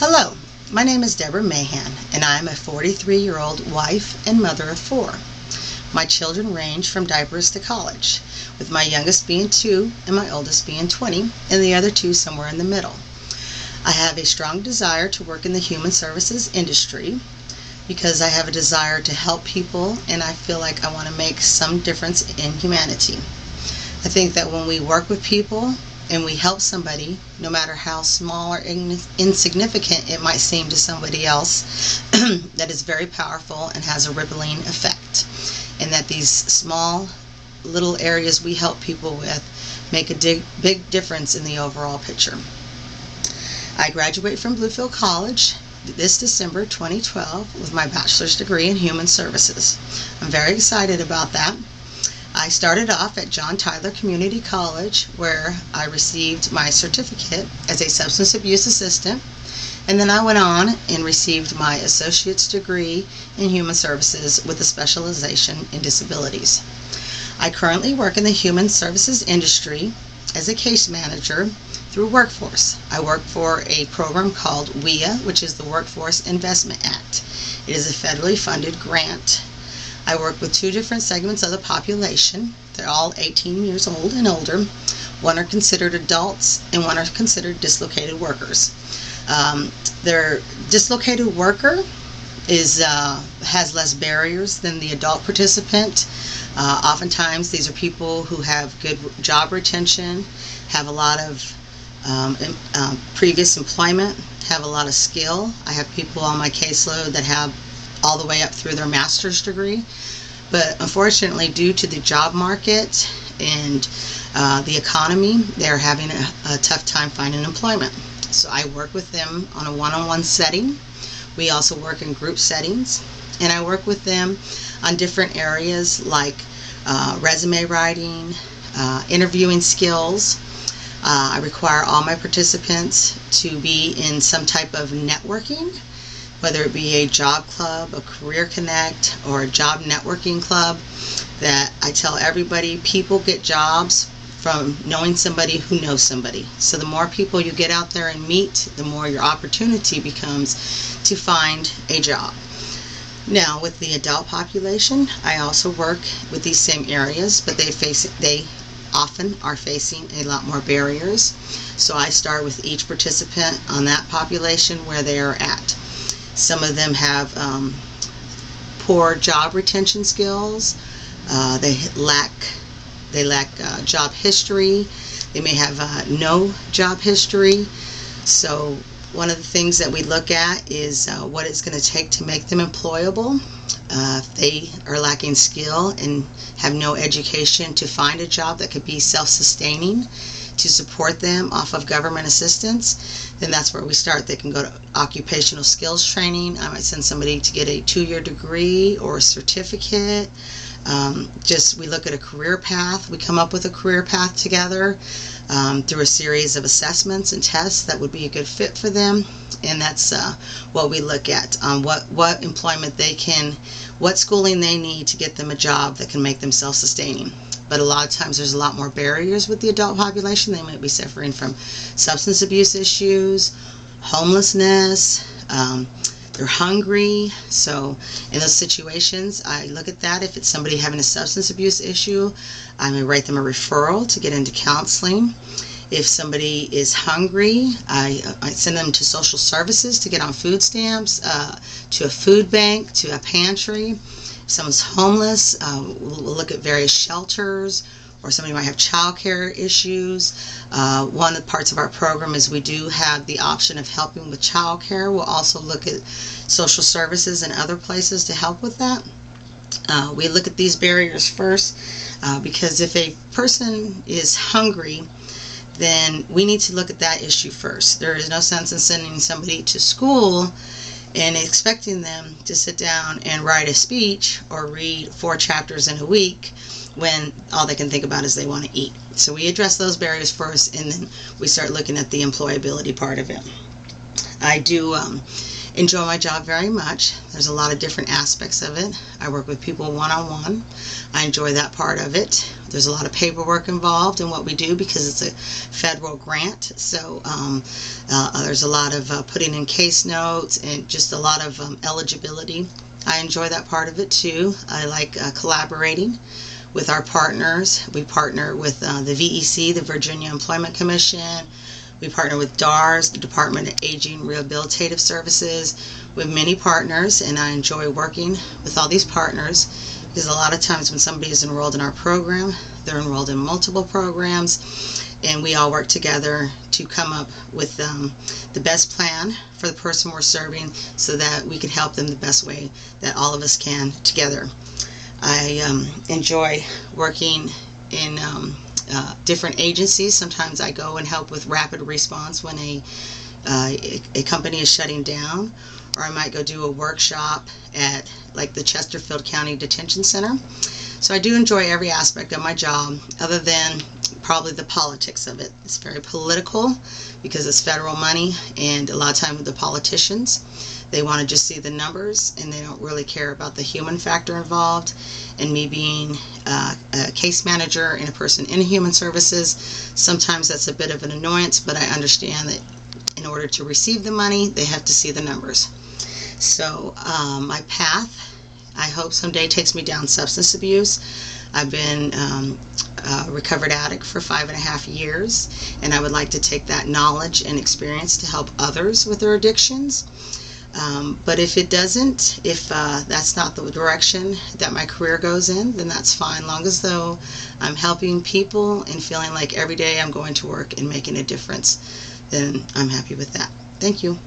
Hello, my name is Debora Mahan, and I am a 43-year-old wife and mother of 4. My children range from diapers to college, with my youngest being 2 and my oldest being 20, and the other 2 somewhere in the middle. I have a strong desire to work in the human services industry because I have a desire to help people, and I feel like I want to make some difference in humanity. I think that when we work with people and we help somebody, no matter how small or insignificant it might seem to somebody else, that is very powerful and has a rippling effect. And that these small little areas we help people with make a big difference in the overall picture. I graduate from Bluefield College this December 2012 with my bachelor's degree in human services. I'm very excited about that. I started off at John Tyler Community College, where I received my certificate as a substance abuse assistant, and then I went on and received my associate's degree in human services with a specialization in disabilities. I currently work in the human services industry as a case manager through Workforce. I work for a program called WIA, which is the Workforce Investment Act. It is a federally funded grant. I work with 2 different segments of the population. They're all 18 years old and older. One are considered adults and one are considered dislocated workers. Their dislocated worker has less barriers than the adult participant. Oftentimes these are people who have good job retention, have a lot of previous employment, have a lot of skill. I have people on my caseload that have all the way up through their master's degree, but unfortunately due to the job market and the economy, they're having a tough time finding employment. So I work with them on a one-on-one setting. We also work in group settings, and I work with them on different areas like resume writing, interviewing skills. I require all my participants to be in some type of networking, whether it be a job club, a career connect, or a job networking club. That I tell everybody, people get jobs from knowing somebody who knows somebody. So the more people you get out there and meet, the more your opportunity becomes to find a job. Now with the adult population, I also work with these same areas, but they often are facing a lot more barriers. So I start with each participant on that population where they are at. Some of them have poor job retention skills. They lack job history. They may have no job history. So one of the things that we look at is what it's going to take to make them employable. If they are lacking skill and have no education to find a job that could be self-sustaining to support them off of government assistance, then that's where we start. They can go to occupational skills training. I might send somebody to get a 2-year degree or a certificate. We look at a career path. We come up with a career path together through a series of assessments and tests that would be a good fit for them, and that's what we look at on what employment they can, what schooling they need to get them a job that can make them self-sustaining. But a lot of times there's a lot more barriers with the adult population. They might be suffering from substance abuse issues, homelessness, they're hungry. So in those situations, I look at that. If it's somebody having a substance abuse issue, I may write them a referral to get into counseling. If somebody is hungry, I send them to social services to get on food stamps, to a food bank, to a pantry. If someone's homeless, we'll look at various shelters, or somebody might have child care issues. One of the parts of our program is we do have the option of helping with child care. We'll also look at social services and other places to help with that. We look at these barriers first because if a person is hungry, then we need to look at that issue first. There is no sense in sending somebody to school and expecting them to sit down and write a speech or read 4 chapters in a week when all they can think about is they want to eat. So we address those barriers first, and then we start looking at the employability part of it. I do enjoy my job very much. There's a lot of different aspects of it. I work with people one-on-one. I enjoy that part of it. There's a lot of paperwork involved in what we do because it's a federal grant. So there's a lot of putting in case notes and just a lot of eligibility. I enjoy that part of it too. I like collaborating with our partners. We partner with the VEC, the Virginia Employment Commission. We partner with DARS, the Department of Aging Rehabilitative Services. We have many partners, and I enjoy working with all these partners because a lot of times when somebody is enrolled in our program, they're enrolled in multiple programs, and we all work together to come up with the best plan for the person we're serving so that we can help them the best way that all of us can together. I enjoy working in different agencies. Sometimes I go and help with rapid response when a company is shutting down, or I might go do a workshop at like the Chesterfield County Detention Center. So I do enjoy every aspect of my job other than probably the politics of it. It's very political because it's federal money, and a lot of times the politicians, they want to just see the numbers and they don't really care about the human factor involved. And me being a case manager and a person in human services, sometimes that's a bit of an annoyance, but I understand that in order to receive the money, they have to see the numbers. So my path, I hope someday, takes me down substance abuse. I've been a recovered addict for 5.5 years, and I would like to take that knowledge and experience to help others with their addictions. But if it doesn't, if that's not the direction that my career goes in, then that's fine. Long as though I'm helping people and feeling like every day I'm going to work and making a difference, then I'm happy with that. Thank you.